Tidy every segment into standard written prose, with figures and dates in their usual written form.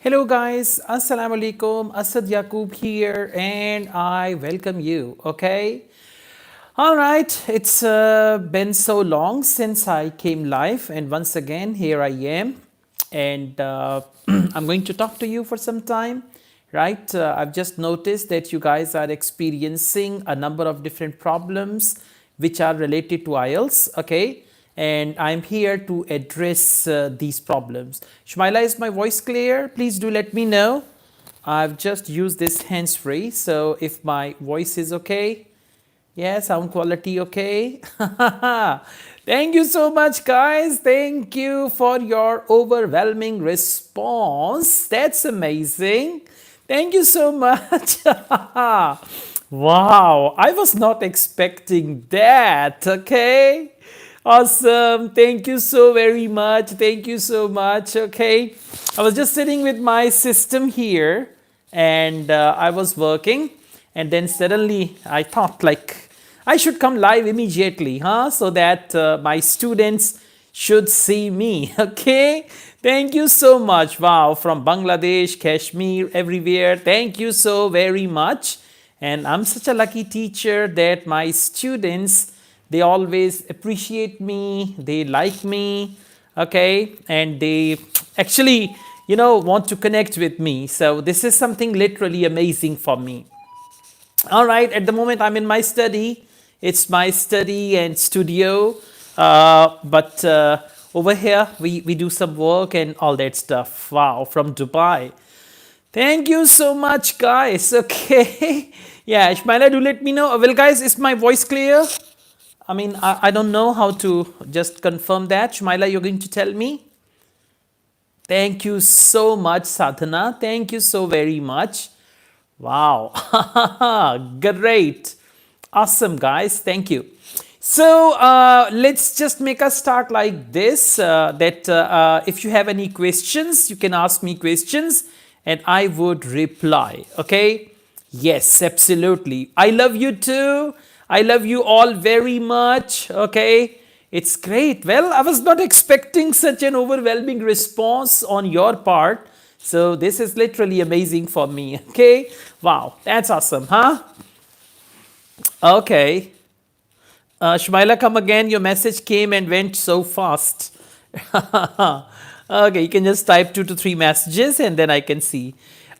Hello guys, Assalamu alaikum, Asad Yaqub here and I welcome you, okay? Alright, it's been so long since I came live and once again here I am and I'm going to talk to you for some time, right? I've just noticed that you guys are experiencing a number of different problems which are related to IELTS, okay? And I'm here to address these problems. Shmaila, is my voice clear? Please do let me know. I've just used this hands-free, so if my voice is okay, yeah, sound quality okay. Thank you so much, guys. Thank you for your overwhelming response. That's amazing. Thank you so much. Wow, I was not expecting that. Okay. Awesome. Thank you so very much. Thank you so much. Okay. I was just sitting with my system here and I was working and then suddenly I thought like I should come live immediately, so that my students should see me. Okay. Thank you so much. Wow. From Bangladesh, Kashmir, everywhere. Thank you so very much. And I'm such a lucky teacher that my students, they always appreciate me, they like me, okay, and they actually, want to connect with me. So this is something literally amazing for me. All right, at the moment I'm in my study. It's my study and studio, but over here we do some work and all that stuff. Wow, from Dubai. Thank you so much, guys. Okay. Yeah, Ishmaila, do let me know. Well, guys, is my voice clear? I mean, I don't know how to just confirm that. Shmaila, you're going to tell me? Thank you so much, Sadhana. Thank you so very much. Wow. Great. Awesome, guys. Thank you. So let's just make a start like this, that if you have any questions, you can ask me questions and I would reply. Okay? Yes, absolutely. I love you too. I love you all very much. Okay. It's great. Well, I was not expecting such an overwhelming response on your part. So this is literally amazing for me. Okay. Wow. That's awesome, huh? Okay. Shmaila, come again. Your message came and went so fast. Okay. You can just type 2 to 3 messages and then I can see.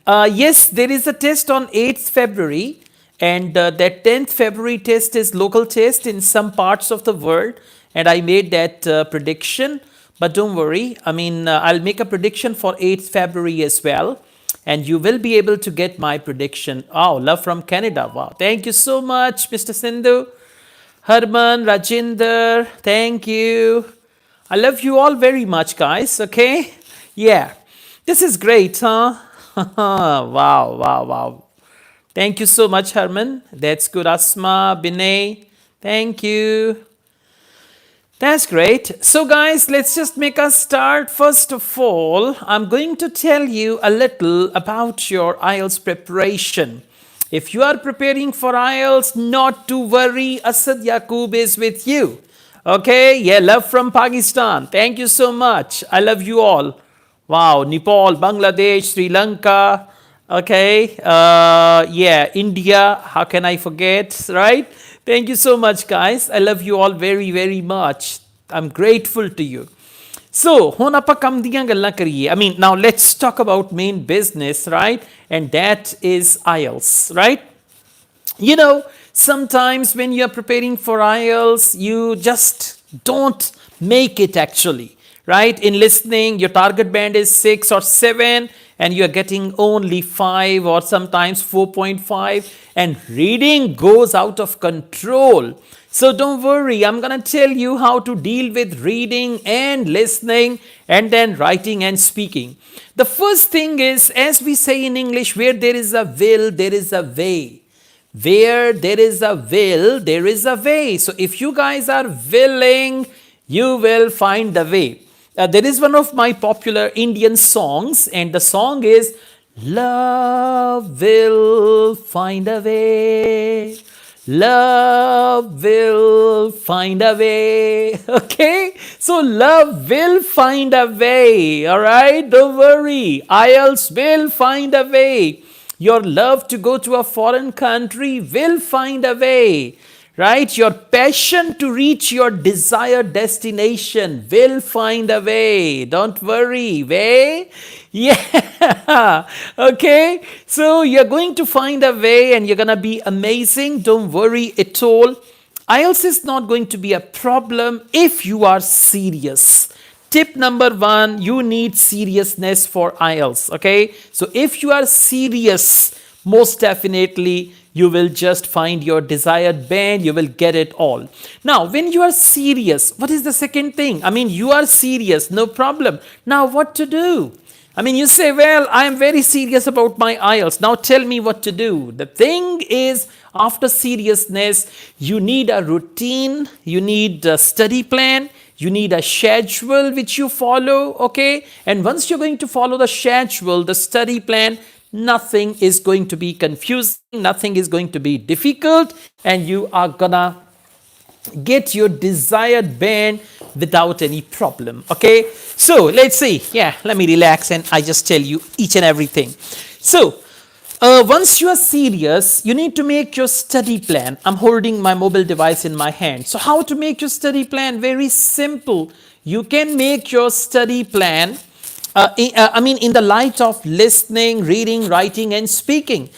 Yes, there is a test on 8th February. And that 10th February test is local test in some parts of the world. And I made that prediction. But don't worry. I mean, I'll make a prediction for 8th February as well. And you will be able to get my prediction. Oh, love from Canada. Wow. Thank you so much, Mr. Sindhu. Harman, Rajinder. Thank you. I love you all very much, guys. Okay. Yeah. This is great, huh? Wow, wow, wow. Thank you so much, Herman. That's good. Asma, Binay. Thank you. That's great. So guys, let's just make a start. First of all, I'm going to tell you a little about your IELTS preparation. If you are preparing for IELTS, not to worry, Asad Yaqub is with you. Okay? Yeah, love from Pakistan. Thank you so much. I love you all. Wow, Nepal, Bangladesh, Sri Lanka. Okay, yeah, India, how can I forget, right? Thank you so much, guys. I love you all very, very much. I'm grateful to you. So, ਹੁਣ ਆਪਾਂ ਕੰਮ ਦੀਆਂ ਗੱਲਾਂ ਕਰੀਏ. I mean, now let's talk about main business, right? And that is IELTS, right? You know, sometimes when you're preparing for IELTS, you just don't make it actually, right? In listening, your target band is 6 or 7 and you're getting only 5 or sometimes 4.5 and reading goes out of control. So don't worry, I'm going to tell you how to deal with reading and listening and then writing and speaking. The first thing is, as we say in English, where there is a will, there is a way. Where there is a will, there is a way. So if you guys are willing, you will find the way. There is one of my popular Indian songs and the song is Love will find a way. Love will find a way. Okay, so love will find a way. All right, don't worry. IELTS will find a way. Your love to go to a foreign country will find a way, right? Your passion to reach your desired destination will find a way. Don't worry, way? Yeah. Okay. So you're going to find a way and you're going to be amazing. Don't worry at all. IELTS is not going to be a problem if you are serious. Tip number 1, you need seriousness for IELTS. Okay. So if you are serious, most definitely you will just find your desired band, you will get it all. Now, when you are serious, what is the second thing? I mean, you are serious, no problem. Now, what to do? I mean, you say, well, I am very serious about my IELTS. Now, tell me what to do. The thing is, after seriousness, you need a routine, you need a study plan, you need a schedule which you follow, okay? And once you're going to follow the schedule, the study plan, nothing is going to be confusing, nothing is going to be difficult, and you are gonna get your desired band without any problem. Okay, so let's see. Yeah, let me relax and I just tell you each and everything. So once you are serious, you need to make your study plan. I'm holding my mobile device in my hand. So how to make your study plan? Very simple. You can make your study plan in the light of listening, reading, writing, and speaking.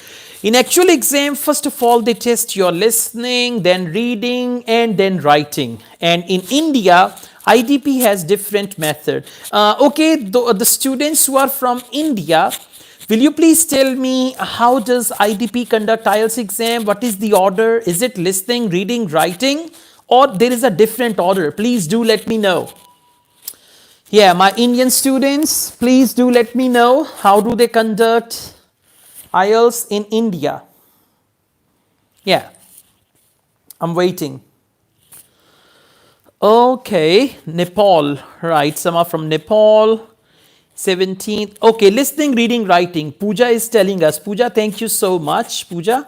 In actual exam, first of all, they test your listening, then reading, and then writing. And in India, IDP has different method. Okay, the students who are from India, will you please tell me how does IDP conduct IELTS exam? What is the order? Is it listening, reading, writing? Or there is a different order? Please do let me know. Yeah, my Indian students, please do let me know how do they conduct IELTS in India. Yeah, I'm waiting. Okay, Nepal, right, some are from Nepal. 17th, okay, listening, reading, writing. Pooja is telling us. Pooja, thank you so much, Pooja.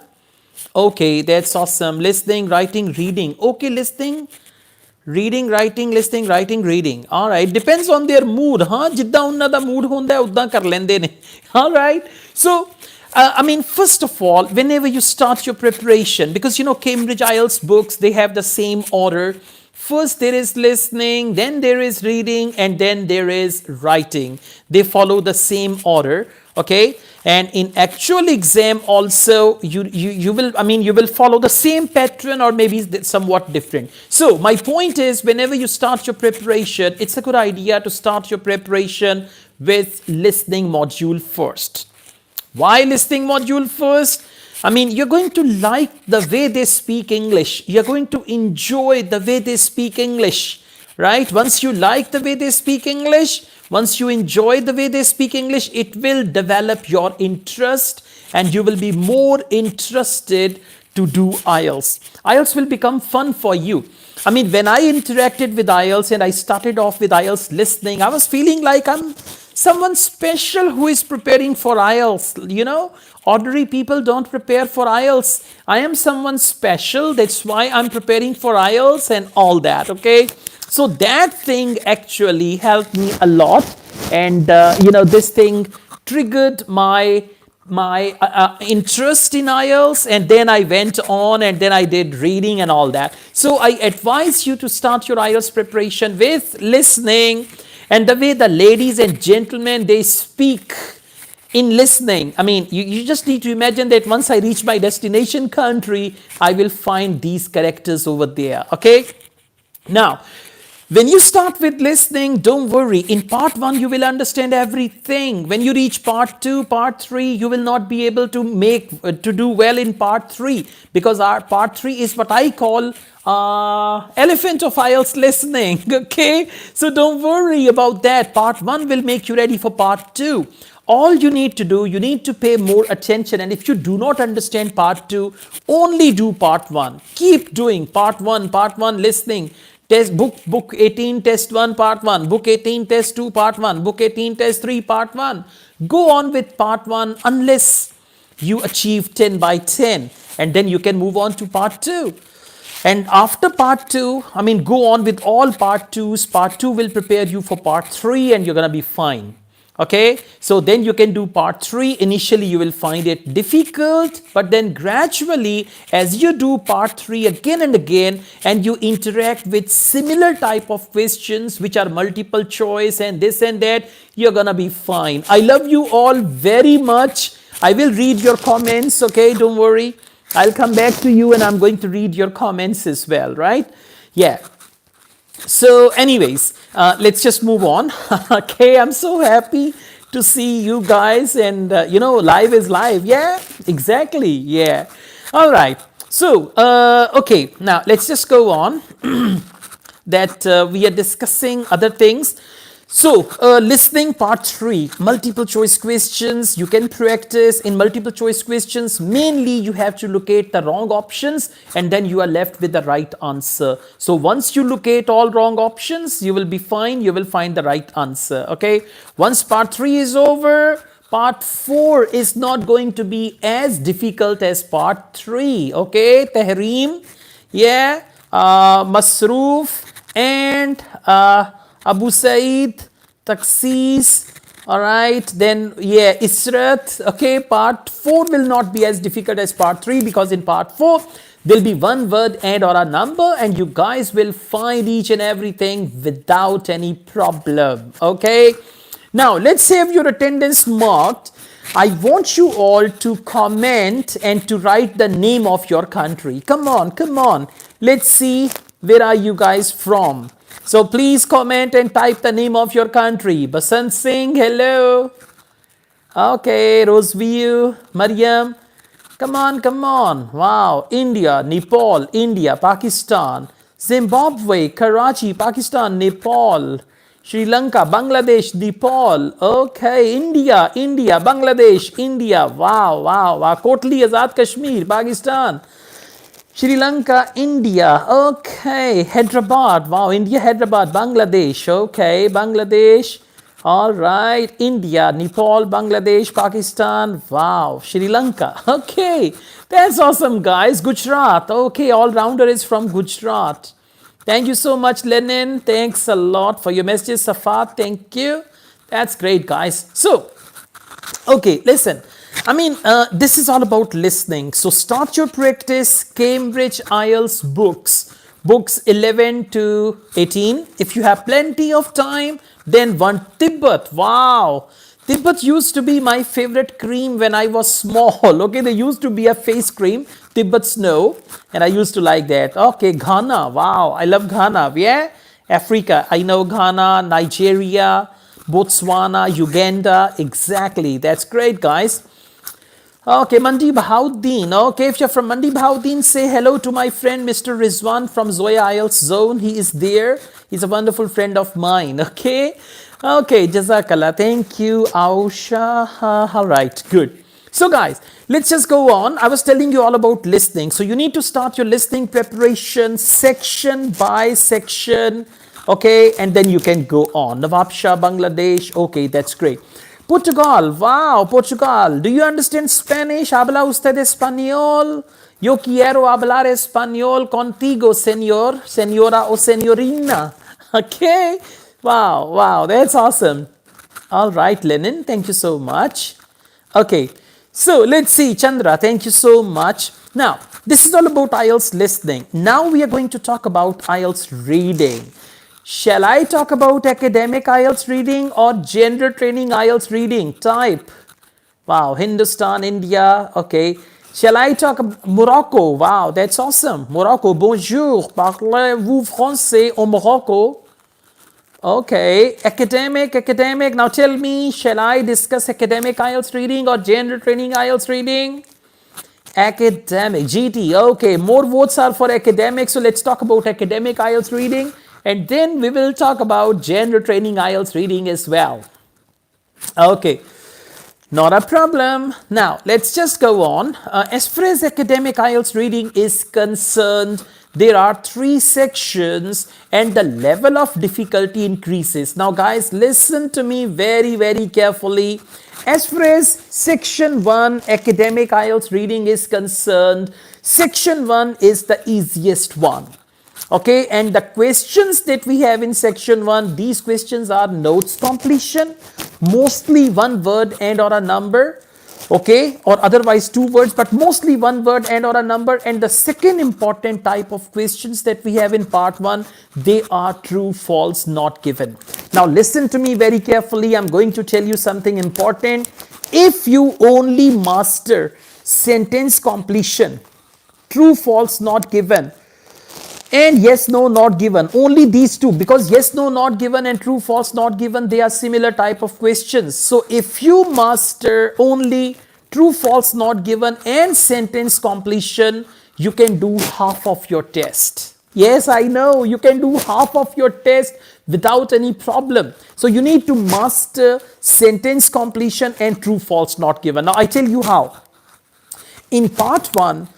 Okay, that's awesome. Listening, writing, reading. Okay, listening, reading, writing, listening, writing, reading. All right, depends on their mood, huh? Jidda unna da mood honda hai udda kar lende ne. All right, so first of all, whenever you start your preparation, because you know Cambridge IELTS books, they have the same order. First there is listening, then there is reading, and then there is writing. They follow the same order, okay? And in actual exam also, you will follow the same pattern or maybe somewhat different. So my point is, whenever you start your preparation, it's a good idea to start your preparation with listening module first. Why listening module first? I mean, you're going to like the way they speak English. You're going to enjoy the way they speak English, right? Once you like the way they speak English, once you enjoy the way they speak English, it will develop your interest and you will be more interested to do IELTS. IELTS will become fun for you. I mean, when I interacted with IELTS and I started off with IELTS listening, I was feeling like I'm someone special who is preparing for IELTS. You know, ordinary people don't prepare for IELTS. I am someone special. That's why I'm preparing for IELTS and all that. Okay. So that thing actually helped me a lot. And, this thing triggered my interest in IELTS, and then I went on and then I did reading and all that. So I advise you to start your IELTS preparation with listening, and the way the ladies and gentlemen, they speak in listening. I mean, you just need to imagine that once I reach my destination country, I will find these characters over there. Okay. Now, when you start with listening, don't worry. In part 1, you will understand everything. When you reach part 2, part 3, you will not be able to do well in part 3, because our part 3 is what I call elephant of IELTS listening. Okay, so don't worry about that. Part 1 will make you ready for part 2. All you need to do, you need to pay more attention, and if you do not understand part 2, only do part 1. Keep doing part 1 listening. Test book 18 test 1 part 1, book 18 test 2 part 1, book 18 test 3 part 1. Go on with part 1 unless you achieve 10 by 10. and then you can move on to part 2. And after part 2, I mean, go on with all part 2s. Part 2 will prepare you for part 3 and you're going to be fine. Okay, so then you can do part 3. Initially, you will find it difficult, but then gradually, as you do part 3 again and again, and you interact with similar type of questions, which are multiple choice and this and that, you're gonna be fine. I love you all very much. I will read your comments, okay, don't worry. I'll come back to you and I'm going to read your comments as well, right? Yeah. So anyways, let's just move on. Okay, I'm so happy to see you guys, and you know, live is live. Yeah, exactly. Yeah. All right. So, okay, now let's just go on that we are discussing other things. So, listening part 3, multiple choice questions. You can practice in multiple choice questions. Mainly, you have to locate the wrong options and then you are left with the right answer. So, once you locate all wrong options, you will be fine. You will find the right answer. Okay. Once part 3 is over, part 4 is not going to be as difficult as part 3. Okay. Tahreem, yeah, Masroof, and Abu Said, Taksis, all right, then yeah, Israt, okay, part 4 will not be as difficult as part 3 because in part 4, there'll be one word and or a number and you guys will find each and everything without any problem, okay. Now, let's save your attendance marked. I want you all to comment and to write the name of your country. Come on, come on. Let's see, where are you guys from? So please comment and type the name of your country. Basant Singh, hello. Okay, Roseview, Mariam. Come on, come on. Wow, India, Nepal, India, Pakistan, Zimbabwe, Karachi, Pakistan, Nepal, Sri Lanka, Bangladesh, Nepal. Okay, India, India, Bangladesh, India. Wow, wow, wow. Kotli, Azad Kashmir, Pakistan. Sri Lanka, India, okay, Hyderabad, wow, India, Hyderabad, Bangladesh, okay, Bangladesh, all right, India, Nepal, Bangladesh, Pakistan, wow, Sri Lanka, okay, that's awesome, guys. Gujarat, okay, all-rounder is from Gujarat. Thank you so much, Lenin, thanks a lot for your messages, Safat, thank you, that's great, guys. So, okay, listen. I mean, this is all about listening. So start your practice. Cambridge IELTS books 11 to 18. If you have plenty of time, then one Tibet. Wow. Tibet used to be my favorite cream when I was small. Okay, there used to be a face cream, Tibet Snow, and I used to like that. Okay, Ghana. Wow, I love Ghana. Yeah, Africa. I know Ghana, Nigeria, Botswana, Uganda. Exactly. That's great, guys. Okay, Mandi Bahauddin. Okay, if you're from Mandi Bahauddin, say hello to my friend Mr. Rizwan from Zoya IELTS Zone. He is there. He's a wonderful friend of mine. Okay, okay, Jazakallah. Thank you, Ausha. All right, good. So, guys, let's just go on. I was telling you all about listening. So, you need to start your listening preparation section by section. Okay, and then you can go on. Nawab Shah, Bangladesh. Okay, that's great. Portugal, wow, Portugal. Do you understand Spanish? ¿Habla usted español? Yo quiero hablar español contigo, señor, señora o señorina. Okay, wow, wow, that's awesome. All right, Lenin, thank you so much. Okay, so let's see, Chandra, thank you so much. Now, this is all about IELTS listening. Now we are going to talk about IELTS reading. Shall I talk about academic IELTS reading or general training IELTS reading? Type. Wow, Hindustan, India. Okay. Shall I talk about Morocco? Wow, that's awesome. Morocco, bonjour. Parlez-vous français au Morocco? Okay. Academic, academic. Now tell me, shall I discuss academic IELTS reading or general training IELTS reading? Academic, GT. Okay, more votes are for academic. So let's talk about academic IELTS reading. And then we will talk about general training IELTS reading as well. Okay, not a problem. Now, let's just go on. As far as academic IELTS reading is concerned, there are 3 sections and the level of difficulty increases. Now guys, listen to me very, very carefully. As far as section 1 academic IELTS reading is concerned, section 1 is the easiest one. Okay, and the questions that we have in section 1, these questions are notes completion, mostly one word and or a number. Okay, or otherwise 2 words, but mostly 1 word and or a number. And the second important type of questions that we have in part 1, they are true, false, not given. Now listen to me very carefully. I'm going to tell you something important. If you only master sentence completion, true, false, not given, and yes, no, not given, only these 2, because yes, no, not given and true, false, not given, they are similar type of questions. So if you master only true, false, not given and sentence completion, you can do half of your test. Yes, I know, you can do half of your test without any problem. So you need to master sentence completion and true, false, not given. Now I tell you how. In part 1,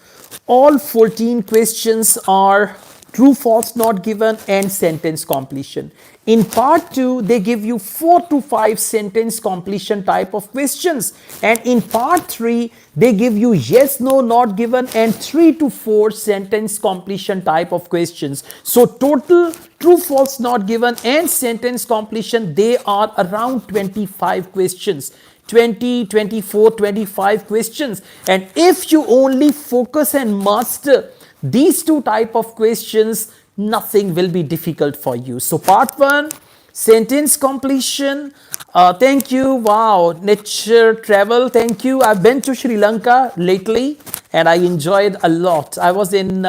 all 14 questions are true, false, not given and sentence completion. In part 2, they give you 4 to 5 sentence completion type of questions. And in part 3, they give you yes, no, not given and 3 to 4 sentence completion type of questions. So total true, false, not given and sentence completion, they are around 25 questions. 20, 24, 25 questions. And if you only focus and master these 2 type of questions, nothing will be difficult for you. So part 1, sentence completion. Thank you. Wow, nature travel. Thank you. I've been to Sri Lanka lately and I enjoyed a lot. I was in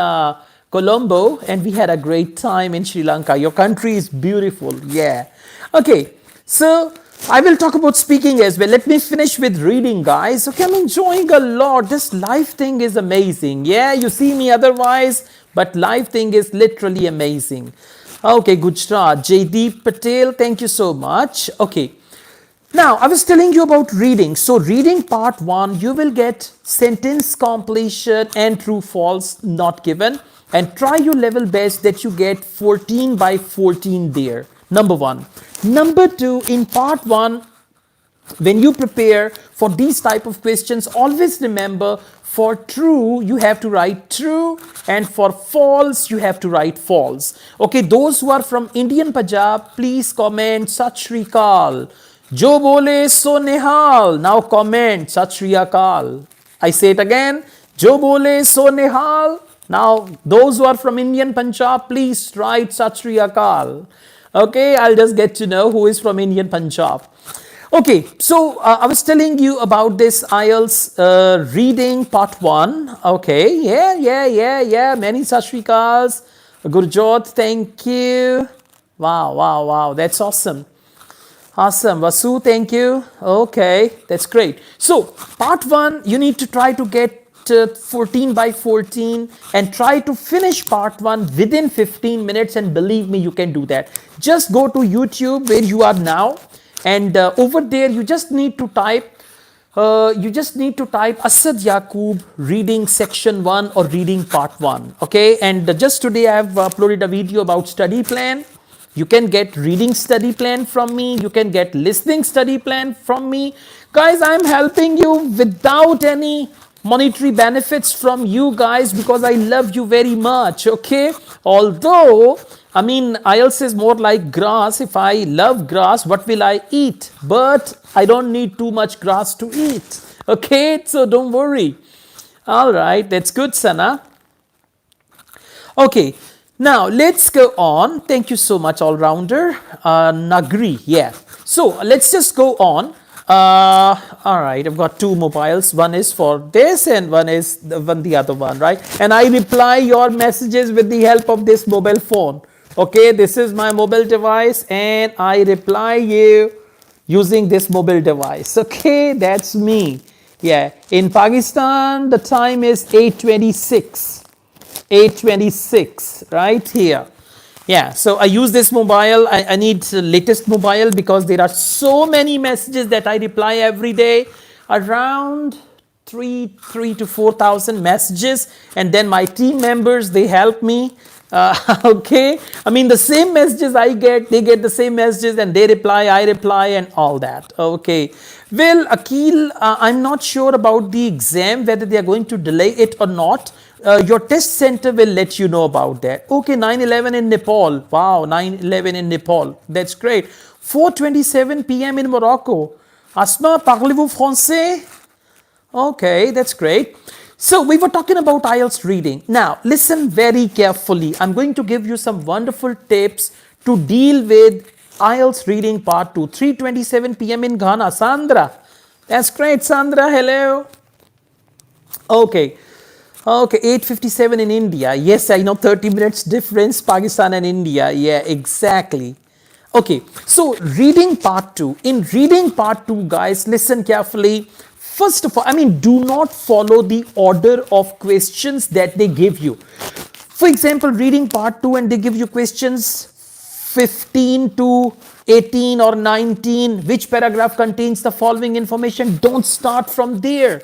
Colombo and we had a great time in Sri Lanka. Your country is beautiful. Yeah. Okay. So I will talk about speaking as well. Let me finish with reading, guys. Okay, I'm enjoying a lot. This live thing is amazing. Yeah, you see me otherwise, but live thing is literally amazing. Okay, Gujarat, Jaydeep Patel, thank you so much. Okay, now I was telling you about reading. So reading part 1, you will get sentence completion and true, false, not given. And try your level best that you get 14 by 14 there. Number 1. Number 2, in part 1, when you prepare for these type of questions, always remember for true, you have to write true and for false, you have to write false. Okay, those who are from Indian Punjab, please comment Sat Shri Akal. Jo bole so nihal. Now comment Sat Shri Akal. I say it again. Jo bole so nihal. Now those who are from Indian Punjab, please write Sat Shri Akal. Okay, I'll just get to know who is from Indian Punjab. Okay, so I was telling you about this IELTS reading part 1. Okay, yeah. Many Sat Shri Akals. Gurjot, thank you. Wow. That's awesome. Awesome. Vasu, thank you. Okay, that's great. So, part 1, you need to try to get 14 by 14 and try to finish part 1 within 15 minutes, and believe me, you can do that. Just go to YouTube where you are now, and over there you just need to type Asad Yaqub reading section 1 or reading part 1. Okay, and just today I have uploaded a video about study plan. You can get reading study plan from me. You can get listening study plan from me. Guys, I'm helping you without any monetary benefits from you guys because I love you very much. Okay, although I mean IELTS is more like grass. If I love grass, what will I eat? But I don't need too much grass to eat. Okay, so don't worry. All right, that's good, Sana. Okay, now let's go on. Thank you so much, all-rounder. Nagri, yeah. So let's just go on. All right, I've got 2 mobiles. One is for this and one is the other one, right? And I reply your messages with the help of this mobile phone. Okay, this is my mobile device and I reply you using this mobile device. Okay, that's me. Yeah, in Pakistan, the time is 8:26. 8:26, right here. Yeah, so I use this mobile. I need the latest mobile because there are so many messages that I reply every day. Around three to 4,000 messages, and then my team members, they help me. Okay, I mean the same messages I get, they get the same messages, and they reply, I reply, and all that. Okay, well, Akil, I'm not sure about the exam, whether they are going to delay it or not. Your test center will let you know about that. Okay, 9/11 in Nepal. Wow, 9/11 in Nepal. That's great. 4:27 p.m. in Morocco. Asma, parlez-vous français? Okay, that's great. So we were talking about IELTS reading. Now, listen very carefully. I'm going to give you some wonderful tips to deal with IELTS reading part 2. 3:27 p.m. in Ghana. Sandra. That's great, Sandra. Hello. Okay. Okay, 8:57 in India. Yes, I know, 30 minutes difference, Pakistan and India. Yeah, exactly. Okay, so reading part 2. In reading part 2, guys, listen carefully. First of all, I mean, do not follow the order of questions that they give you. For example, reading part 2 and they give you questions 15 to 18 or 19. Which paragraph contains the following information? Don't start from there.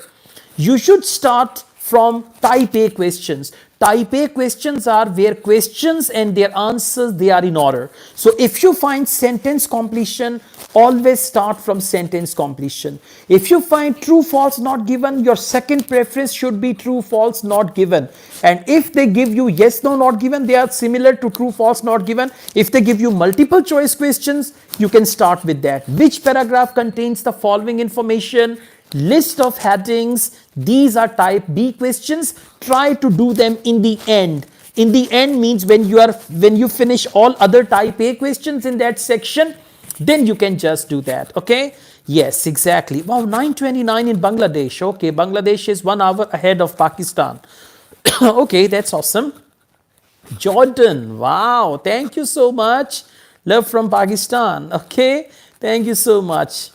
You should start from type A questions. Type A questions are where questions and their answers, they are in order. So if you find sentence completion, always start from sentence completion. If you find true, false, not given, your second preference should be true, false, not given. And if they give you yes, no, not given, they are similar to true, false, not given. If they give you multiple choice questions, you can start with that. Which paragraph contains the following information? List of headings. These are type B questions. Try to do them in the end. In the end means when you finish all other type A questions in that section, then you can just do that. Okay, yes, exactly. Wow, 9:29 in Bangladesh. Okay, Bangladesh is 1 hour ahead of Pakistan. Okay, that's awesome. Jordan, wow, thank you so much. Love from Pakistan. Okay, thank you so much.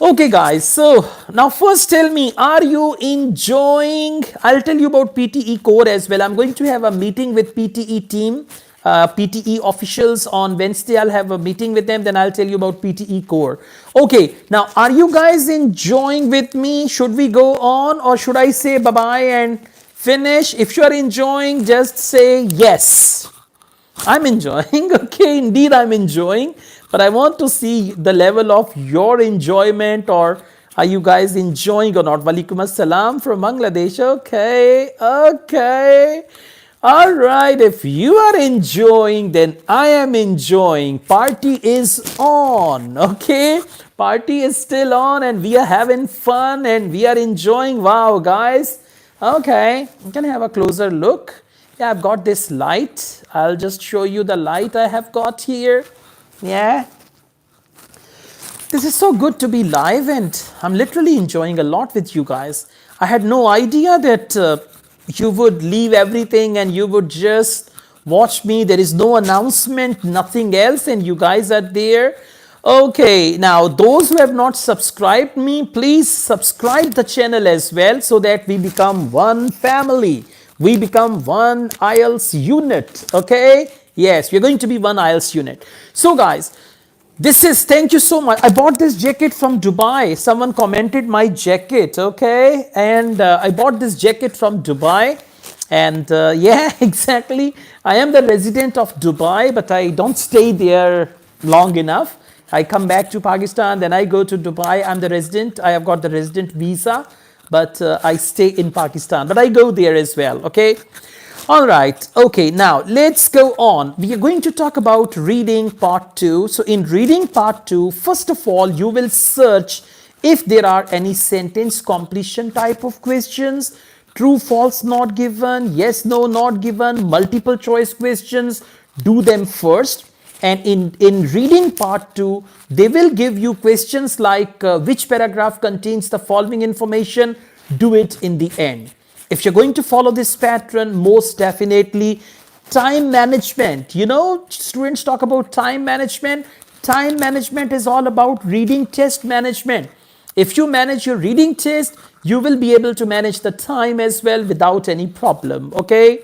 Okay, guys, so now first tell me, are you enjoying? I'll tell you about PTE core as well. I'm going to have a meeting with PTE team, PTE officials on Wednesday. I'll have a meeting with them, then I'll tell you about PTE core. Okay, now are you guys enjoying with me? Should we go on or should I say bye-bye and finish? If you're enjoying, just say yes. I'm enjoying. Okay, indeed I'm enjoying. But I want to see the level of your enjoyment, or are you guys enjoying or not? Walaikum assalam from Bangladesh. Okay, okay. All right, if you are enjoying, then I am enjoying. Party is on, okay? Party is still on and we are having fun and we are enjoying. Wow, guys. Okay, I'm gonna have a closer look. Yeah, I've got this light. I'll just show you the light I have got here. Yeah, this is so good to be live and I'm literally enjoying a lot with you guys. I had no idea that you would leave everything and you would just watch me. There is no announcement, nothing else, and you guys are there. Okay, now those who have not subscribed me, please subscribe the channel as well so that we become one family. We become one IELTS unit, okay? Yes, we're going to be one IELTS unit. So guys, thank you so much. I bought this jacket from Dubai. Someone commented my jacket, okay? And I bought this jacket from Dubai. And yeah, exactly. I am the resident of Dubai, but I don't stay there long enough. I come back to Pakistan, then I go to Dubai. I'm the resident. I have got the resident visa, but I stay in Pakistan. But I go there as well, okay? All right, okay, now let's go on. We are going to talk about reading part 2. So in reading part 2, first of all, you will search if there are any sentence completion type of questions, true, false, not given, yes, no, not given, multiple choice questions. Do them first. And in reading part 2, they will give you questions like which paragraph contains the following information. Do it in the end. If you're going to follow this pattern, most definitely time management. You know, students talk about time management. Time management is all about reading test management. If you manage your reading test, you will be able to manage the time as well without any problem, okay?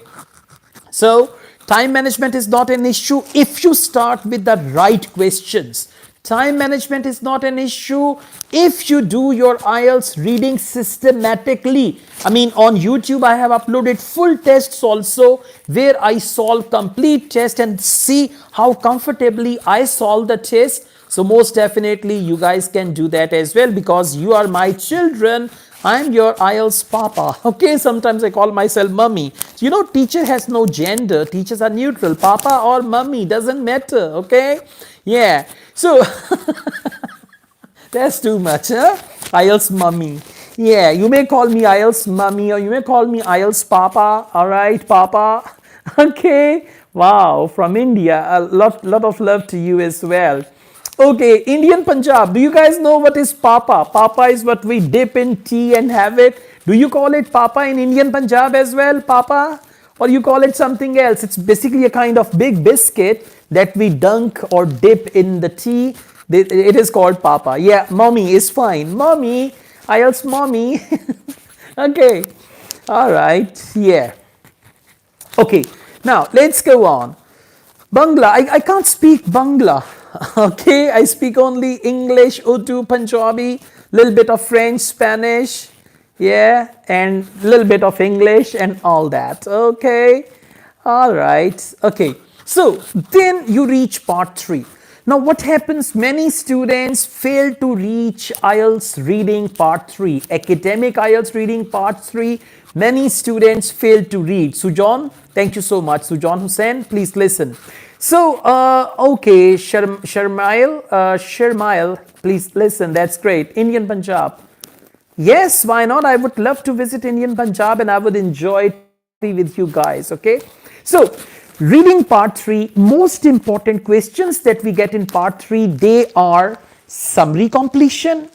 So time management is not an issue if you start with the right questions. Time management is not an issue if you do your IELTS reading systematically. I mean, on YouTube, I have uploaded full tests also where I solve complete test and see how comfortably I solve the test. So most definitely you guys can do that as well because you are my children. I'm your IELTS papa. Okay, sometimes I call myself mummy. You know, teacher has no gender. Teachers are neutral. Papa or mummy doesn't matter. Okay, yeah. So that's too much, huh? IELTS mummy. Yeah, you may call me IELTS mummy or you may call me IELTS papa. All right, papa. Okay. Wow, from India. A lot of love to you as well. Okay, Indian Punjab. Do you guys know what is papa? Papa is what we dip in tea and have it. Do you call it papa in Indian Punjab as well, papa? Or you call it something else? It's basically a kind of big biscuit that we dunk or dip in the tea. It is called papa. Yeah, mommy is fine. Mommy, IELTS mommy. Okay, all right, yeah. Okay, now let's go on. Bangla, I can't speak Bangla. Okay, I speak only English, Urdu, Punjabi, little bit of French, Spanish, yeah, and little bit of English and all that. Okay, all right, okay. So then you reach part 3. Now what happens? Many students fail to reach IELTS reading part 3. Academic IELTS reading part 3. Many students fail to read. Sujan, thank you so much. Sujan Hussain, please listen. So, okay, Sharmail, please listen. That's great. Indian Punjab. Yes, why not? I would love to visit Indian Punjab and I would enjoy with you guys. Okay. So, reading part 3, most important questions that we get in part 3, they are summary completion,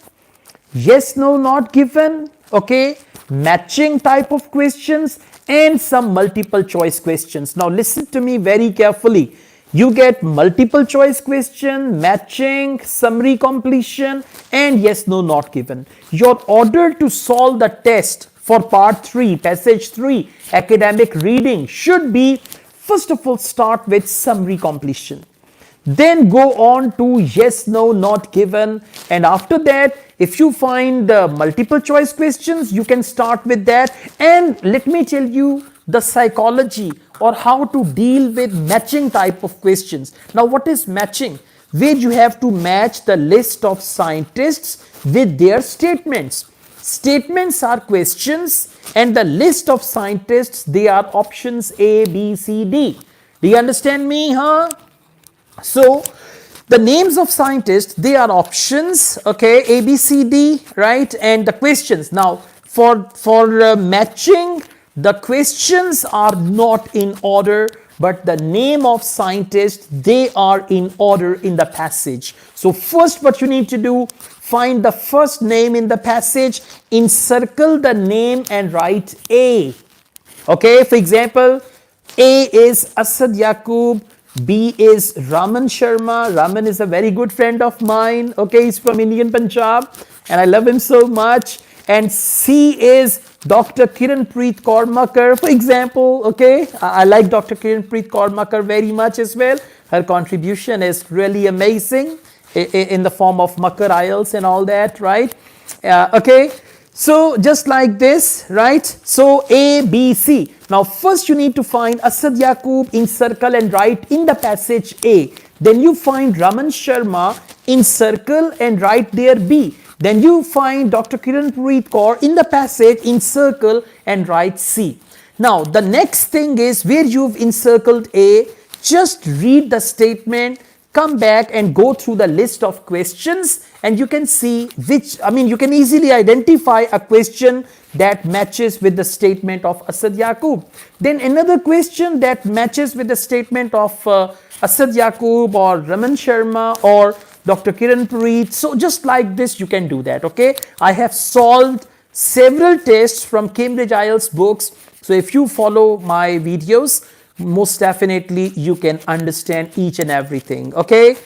yes, no, not given, okay, matching type of questions, and some multiple choice questions. Now, listen to me very carefully. You get multiple choice question, matching, summary completion, and yes, no, not given. Your order to solve the test for part 3, passage 3, academic reading should be, first of all, start with summary completion. Then go on to yes, no, not given. And after that, if you find multiple choice questions, you can start with that. And let me tell you the psychology or how to deal with matching type of questions. Now, what is matching? Where you have to match the list of scientists with their statements. Statements are questions and the list of scientists, they are options A, B, C, D. Do you understand me, huh? So, the names of scientists, they are options, okay, A, B, C, D, right? And the questions. Now, for matching, the questions are not in order, but the name of scientists, they are in order in the passage. So, first what you need to do, find the first name in the passage, encircle the name and write A. Okay, for example, A is Asad Yaqub, B is Raman Sharma. Raman is a very good friend of mine. Okay, he's from Indian Punjab and I love him so much. And C is Dr. Kiranpreet Kaur Makkar, for example. Okay, I like Dr. Kiranpreet Kaur Makkar very much as well. Her contribution is really amazing in the form of Makkar IELTS and all that, right? Okay, so just like this, right? So A, B, C. Now first you need to find Asad Yaqub, encircle and write in the passage A. Then you find Raman Sharma, encircle and write there B. Then you find Dr. Kiranpreet Kaur in the passage, encircle and write C. Now the next thing is where you've encircled A, just read the statement, come back and go through the list of questions and you can see which, you can easily identify a question that matches with the statement of Asad Yaqub. Then another question that matches with the statement of Asad Yaqub or Raman Sharma or Dr. Kiranpreet. So just like this you can do that, okay? I have solved several tests from Cambridge IELTS books. So if you follow my videos, most definitely you can understand each and everything, okay?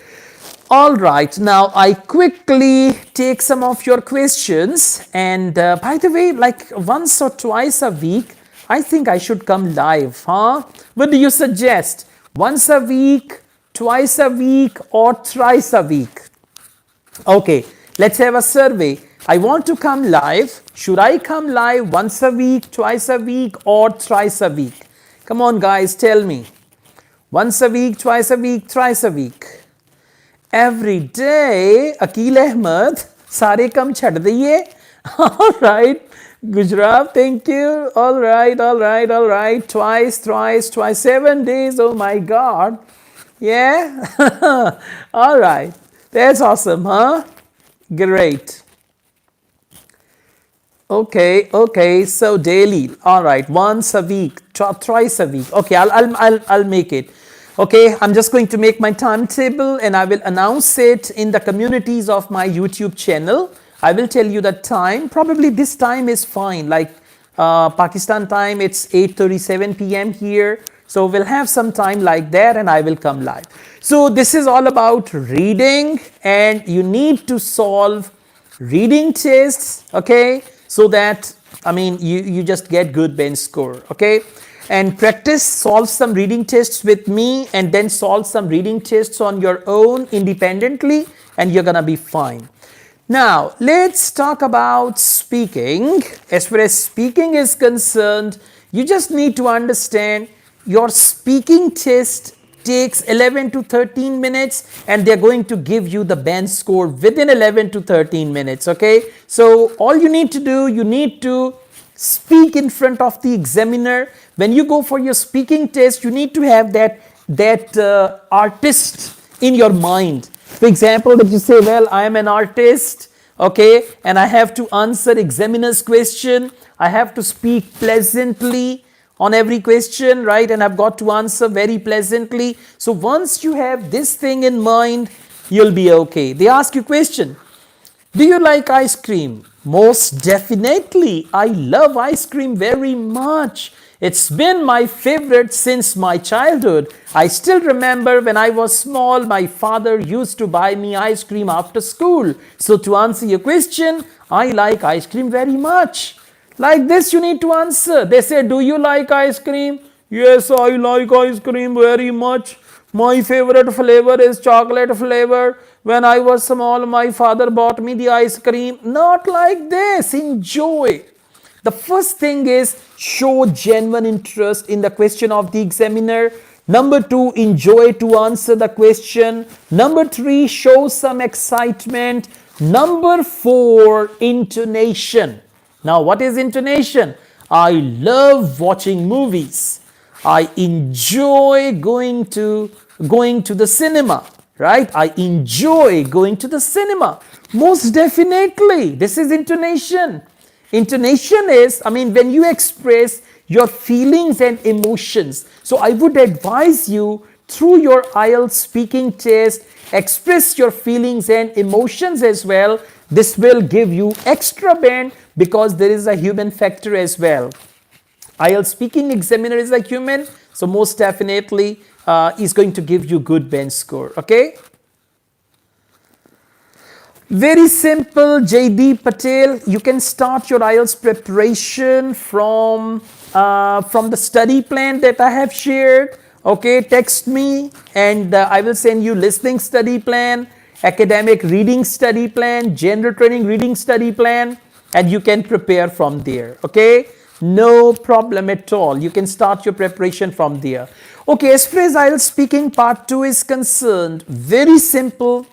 All right, now I quickly take some of your questions and by the way, like once or twice a week, I think I should come live, huh? What do you suggest? Once a week, twice a week or thrice a week? Okay, let's have a survey. I want to come live. Should I come live once a week, twice a week, or thrice a week? Come on, guys, tell me. Once a week, twice a week, thrice a week. Every day, Akil Ahmed, sare kam chhad diye. All right. Gujarat, thank you. All right, all right, all right. Twice, thrice, twice, 7 days. Oh my God. Yeah. All right. That's awesome, huh? Great. Okay. So daily. All right. Once a week, thrice a week. Okay, I'll make it. Okay, I'm just going to make my timetable and I will announce it in the communities of my YouTube channel. I will tell you the time. Probably this time is fine. Like Pakistan time, it's 8:37 p.m. here. So we'll have some time like that and I will come live. So this is all about reading and you need to solve reading tests, okay, so that you just get good bench score, okay, and practice, solve some reading tests with me and then solve some reading tests on your own independently and you're gonna be fine. Now let's talk about speaking. As far as speaking is concerned, you just need to understand your speaking test takes 11 to 13 minutes and they're going to give you the band score within 11 to 13 minutes, okay? So all you need to do, you need to speak in front of the examiner. When you go for your speaking test, you need to have that artist in your mind. For example, that you say, well, I am an artist, okay, and I have to answer examiner's question. I have to speak pleasantly on every question, right? And I've got to answer very pleasantly. So once you have this thing in mind, you'll be okay. They ask you question. Do you like ice cream? Most definitely. I love ice cream very much. It's been my favorite since my childhood. I still remember when I was small, my father used to buy me ice cream after school. So to answer your question, I like ice cream very much. Like this you need to answer. They say, do you like ice cream? Yes, I like ice cream very much. My favorite flavor is chocolate flavor. When I was small, my father bought me the ice cream. Not like this. Enjoy. The first thing is show genuine interest in the question of the examiner. Number 2, enjoy to answer the question. Number 3, show some excitement. Number 4, intonation. Now, what is intonation? I love watching movies. I enjoy going to the cinema, right? I enjoy going to the cinema. Most definitely, this is intonation. Intonation is, when you express your feelings and emotions. So I would advise you through your IELTS speaking test, express your feelings and emotions as well. This will give you extra band because there is a human factor as well. IELTS speaking examiner is a human, so most definitely is going to give you good bench score, okay? Very simple, JD Patel. You can start your IELTS preparation from the study plan that I have shared. Okay, text me and I will send you listening study plan, academic reading study plan, general training reading study plan, and you can prepare from there. Okay, no problem at all. You can start your preparation from there. Okay, as far as IELTS speaking part 2 is concerned, very simple,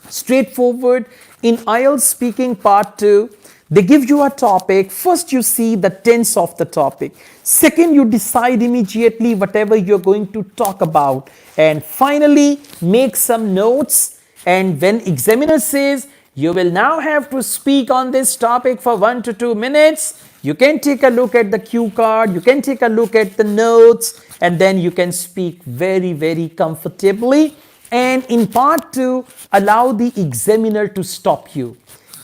straightforward. In IELTS speaking part 2, they give you a topic. First, you see the tense of the topic. Second, you decide immediately whatever you're going to talk about. And finally, make some notes. And when examiner says, you will now have to speak on this topic for 1 to 2 minutes, you can take a look at the cue card, you can take a look at the notes, and then you can speak very, very comfortably. And in part 2, allow the examiner to stop you.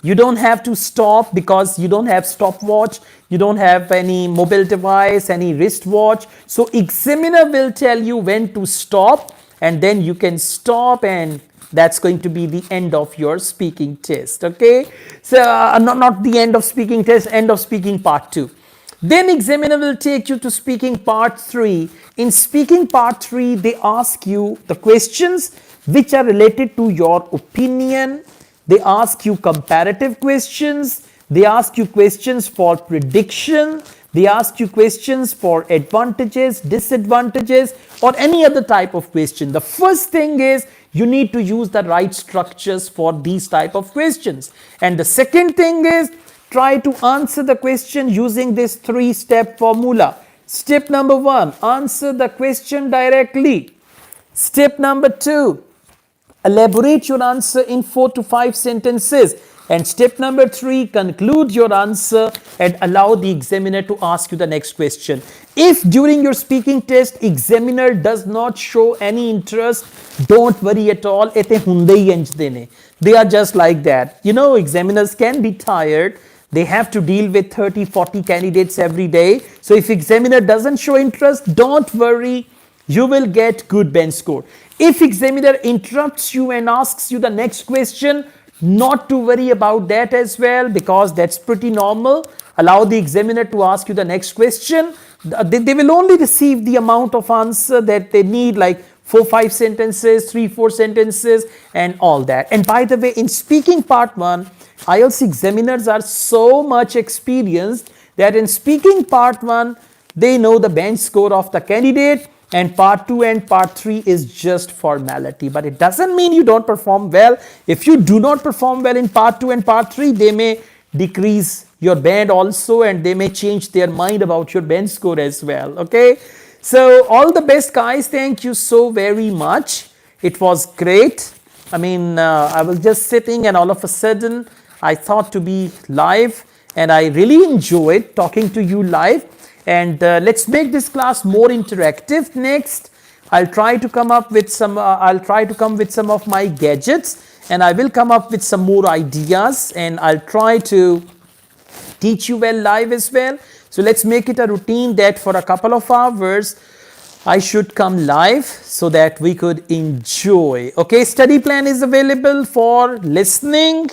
You don't have to stop because you don't have stopwatch, you don't have any mobile device, any wristwatch. So examiner will tell you when to stop, and then you can stop, and that's going to be the end of your speaking test. Okay, so not the end of speaking test, end of speaking part 2. Then examiner will take you to speaking part 3. In speaking part 3, they ask you the questions which are related to your opinion. they ask you comparative questions, they ask you questions for prediction, they ask you questions for advantages, disadvantages, or any other type of question. The first thing is you need to use the right structures for these type of questions. And the second thing is try to answer the question using this 3-step formula. Step number 1, answer the question directly. Step number 2, elaborate your answer in 4 to 5 sentences. And step number 3, conclude your answer and allow the examiner to ask you the next question. If during your speaking test examiner does not show any interest, don't worry at all. They are just like that. You know, examiners can be tired. They have to deal with 30, 40 candidates every day. So if examiner doesn't show interest, don't worry. You will get good bench score. If examiner interrupts you and asks you the next question, not to worry about that as well, because that's pretty normal. Allow the examiner to ask you the next question. They will only receive the amount of answer that they need, like 4-5 sentences, 3-4 sentences, and all that. And by the way, in speaking part 1, IELTS examiners are so much experienced that in speaking part 1, they know the bench score of the candidate, and part 2 and part 3 is just formality. But it doesn't mean you don't perform well. If you do not perform well in part 2 and part 3, they may decrease your band also, and they may change their mind about your bench score as well. Okay, so all the best, guys. Thank you so very much. It was great. I mean, I was just sitting and all of a sudden I thought to be live, and I really enjoyed talking to you live. And let's make this class more interactive. Next, I'll try to come up with some. I'll try to come with some of my gadgets, and I will come up with some more ideas, and I'll try to teach you well live as well. So let's make it a routine that for a couple of hours I should come live so that we could enjoy. Okay, study plan is available for listening.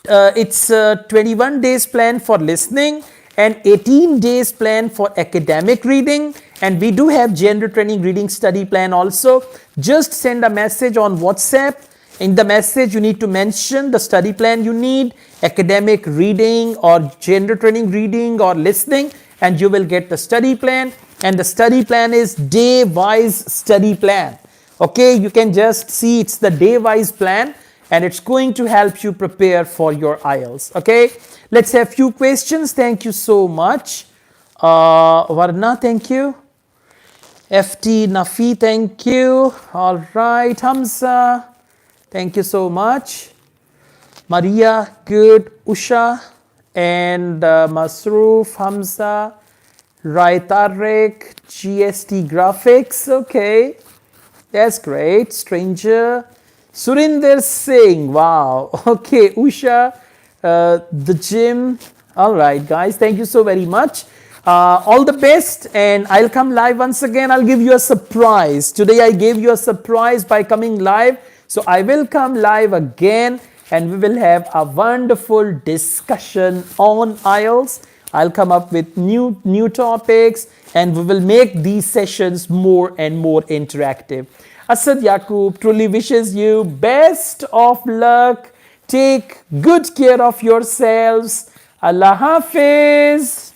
It's 21 days plan for listening and 18 days plan for academic reading. And we do have gender training reading study plan also. Just send a message on WhatsApp. In the message, you need to mention the study plan you need, academic reading or gender training reading or listening, and you will get the study plan. And the study plan is day-wise study plan. Okay, you can just see it's the day-wise plan, and it's going to help you prepare for your IELTS. Okay, let's have few questions. Thank you so much. Varna, thank you. FT Nafi, thank you. All right, Hamza, thank you so much. Maria, good. Usha and Masroof, Hamza, Rai Tarek, GST Graphics. Okay, that's great. Stranger, Surinder Singh, wow. Okay, Usha, the gym. All right, guys, thank you so very much. All the best, and I'll come live once again. I'll give you a surprise. Today I gave you a surprise by coming live. So I will come live again, and we will have a wonderful discussion on IELTS. I'll come up with new topics, and we will make these sessions more and more interactive. Asad Yaqub truly wishes you best of luck. Take good care of yourselves. Allah Hafiz.